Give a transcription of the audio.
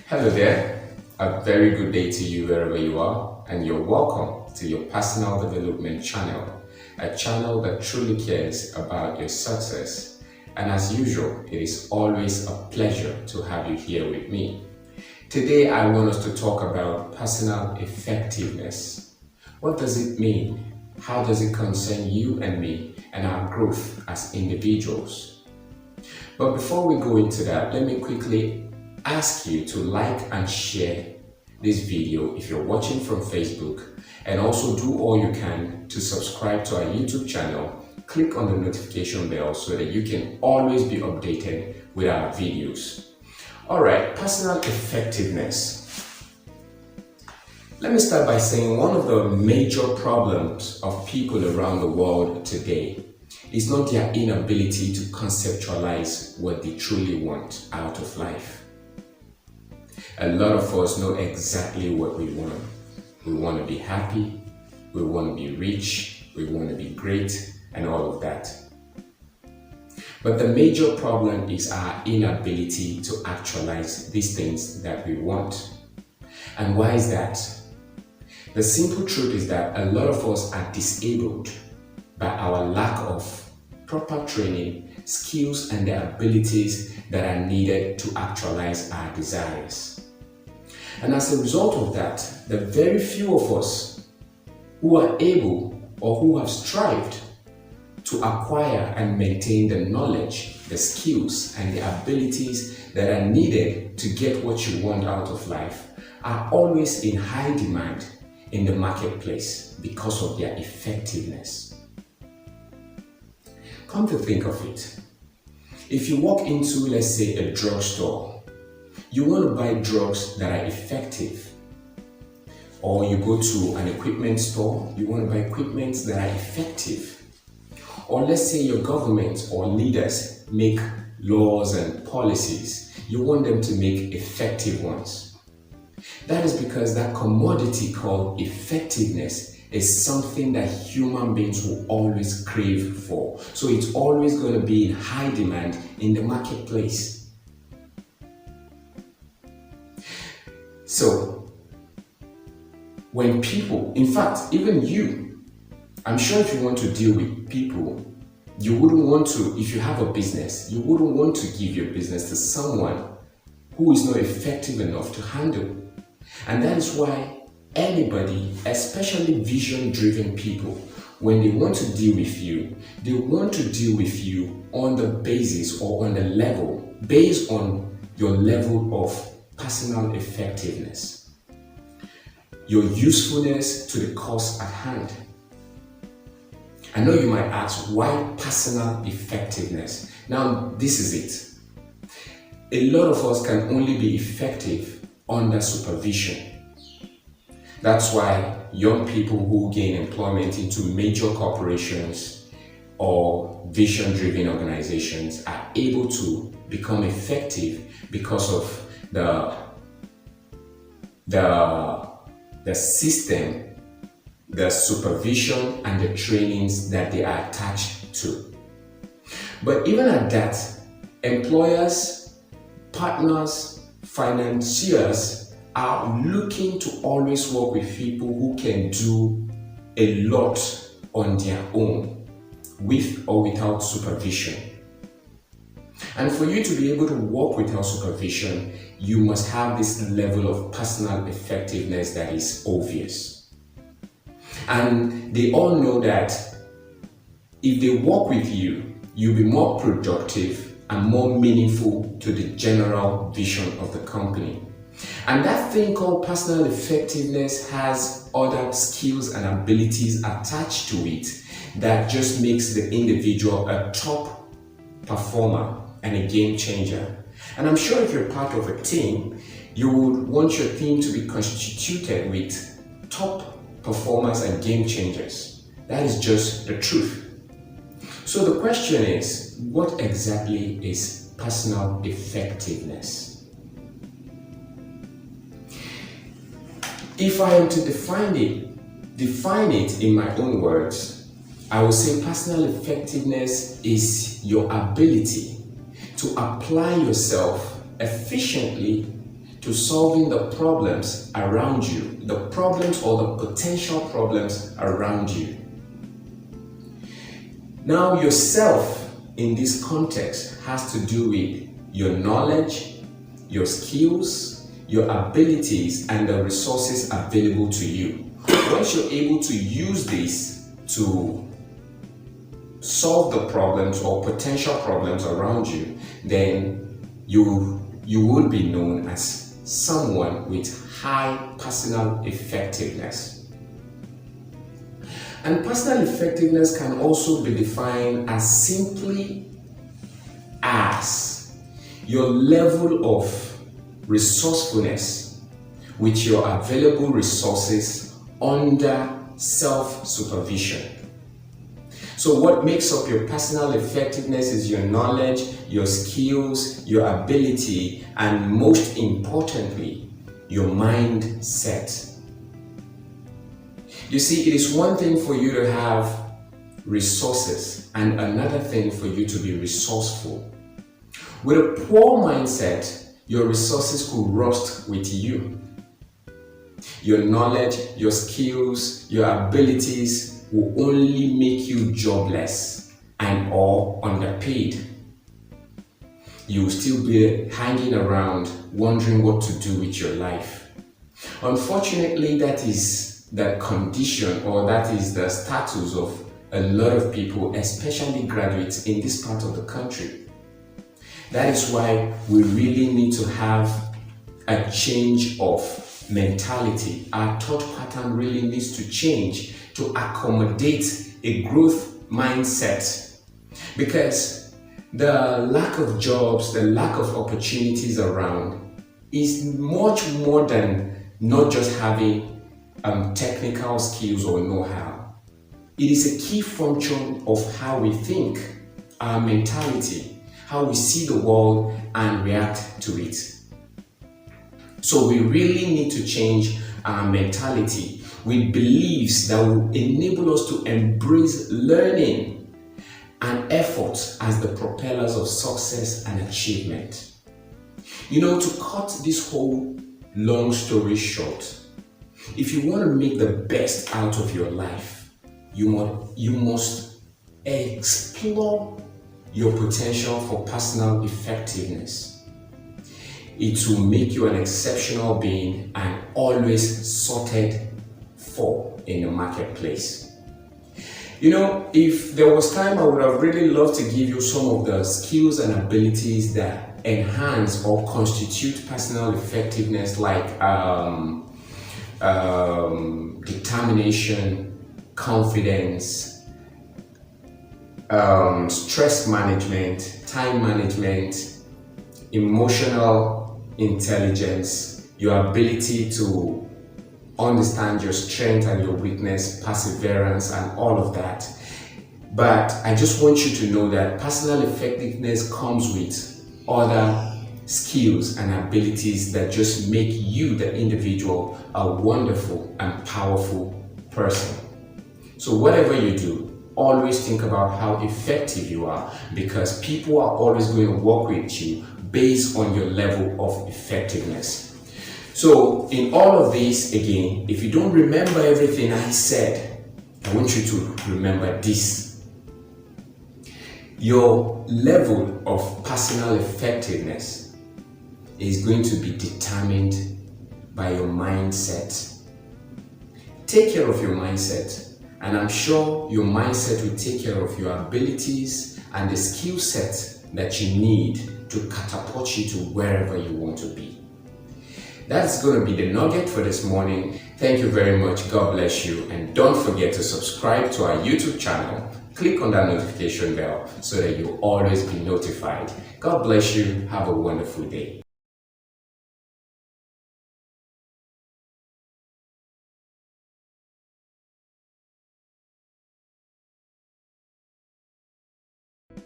Hello there, a very good day to you wherever you are, and you're welcome to your personal development channel, a channel that truly cares about your success. And as usual, it is always a pleasure to have you here with me. Today, I want us to talk about personal effectiveness. What does it mean? How does it concern you and me and our growth as individuals? But before we go into that, let me quickly ask you to like and share this video if you're watching from Facebook, and also do all you can to subscribe to our YouTube channel. Click on the notification bell so that you can always be updated with our videos. Alright, personal effectiveness. Let me start by saying one of the major problems of people around the world today is not their inability to conceptualize what they truly want out of life. A lot of us know exactly what we want. We want to be happy, we want to be rich, we want to be great, and all of that. But the major problem is our inability to actualize these things that we want. And why is that? The simple truth is that a lot of us are disabled by our lack of proper training, skills, and the abilities that are needed to actualize our desires. And as a result of that, the very few of us who are able or who have strived to acquire and maintain the knowledge, the skills, and the abilities that are needed to get what you want out of life are always in high demand in the marketplace because of their effectiveness. Come to think of it, if you walk into, let's say, a drugstore, you want to buy drugs that are effective. Or you go to an equipment store, you want to buy equipment that are effective. Or let's say your government or leaders make laws and policies, you want them to make effective ones. That is because that commodity called effectiveness is something that human beings will always crave for. So it's always going to be in high demand in the marketplace. So, when people, in fact, even you, I'm sure if you want to deal with people, you wouldn't want to, if you have a business, you wouldn't want to give your business to someone who is not effective enough to handle. And that is why anybody, especially vision-driven people, when they want to deal with you, they want to deal with you on the basis or on the level, based on your level of personal effectiveness, your usefulness to the cause at hand. I know you might ask, why personal effectiveness? Now, this is it. A lot of us can only be effective under supervision. That's why young people who gain employment into major corporations or vision-driven organizations are able to become effective because of the system, the supervision, and the trainings that they are attached to. But even at that, employers, partners, financiers are looking to always work with people who can do a lot on their own, with or without supervision. And for you to be able to work without supervision, you must have this level of personal effectiveness that is obvious. And they all know that if they work with you, you'll be more productive and more meaningful to the general vision of the company. And that thing called personal effectiveness has other skills and abilities attached to it that just makes the individual a top performer and a game changer. And I'm sure if you're part of a team, you would want your team to be constituted with top performers and game changers. That is just the truth. So the question is, what exactly is personal effectiveness? If I am to define it in my own words, I would say personal effectiveness is your ability to apply yourself efficiently to solving the problems around you, the problems or the potential problems around you. Now, yourself in this context has to do with your knowledge, your skills, your abilities, and the resources available to you. Once you're able to use this to solve the problems or potential problems around you, then you will be known as someone with high personal effectiveness. And personal effectiveness can also be defined as simply as your level of resourcefulness with your available resources under self-supervision. So what makes up your personal effectiveness is your knowledge, your skills, your ability, and most importantly, your mindset. You see, it is one thing for you to have resources and another thing for you to be resourceful. With a poor mindset, your resources could rust with you. Your knowledge, your skills, your abilities will only make you jobless and or underpaid. You will still be hanging around wondering what to do with your life. Unfortunately, that is the condition, or that is the status of a lot of people, especially graduates in this part of the country. That is why we really need to have a change of mentality. Our thought pattern really needs to change to accommodate a growth mindset, because the lack of jobs, the lack of opportunities around is much more than not just having technical skills or know-how. It is a key function of how we think, our mentality, how we see the world and react to it. So we really need to change our mentality with beliefs that will enable us to embrace learning and effort as the propellers of success and achievement. You know, to cut this whole long story short, if you want to make the best out of your life, you must explore your potential for personal effectiveness. It will make you an exceptional being and always sorted for in the marketplace. You know, if there was time, I would have really loved to give you some of the skills and abilities that enhance or constitute personal effectiveness, like determination, confidence, stress management, time management, emotional intelligence, your ability to understand your strength and your weakness, perseverance, and all of that. But I just want you to know that personal effectiveness comes with other skills and abilities that just make you, the individual, a wonderful and powerful person. So whatever you do, always think about how effective you are, because people are always going to work with you based on your level of effectiveness. So in all of this, again, if you don't remember everything I said, I want you to remember this. Your level of personal effectiveness is going to be determined by your mindset. Take care of your mindset, and I'm sure your mindset will take care of your abilities and the skill set that you need to catapult you to wherever you want to be. That's going to be the nugget for this morning. Thank you very much. God bless you. And don't forget to subscribe to our YouTube channel. Click on that notification bell so that you'll always be notified. God bless you. Have a wonderful day.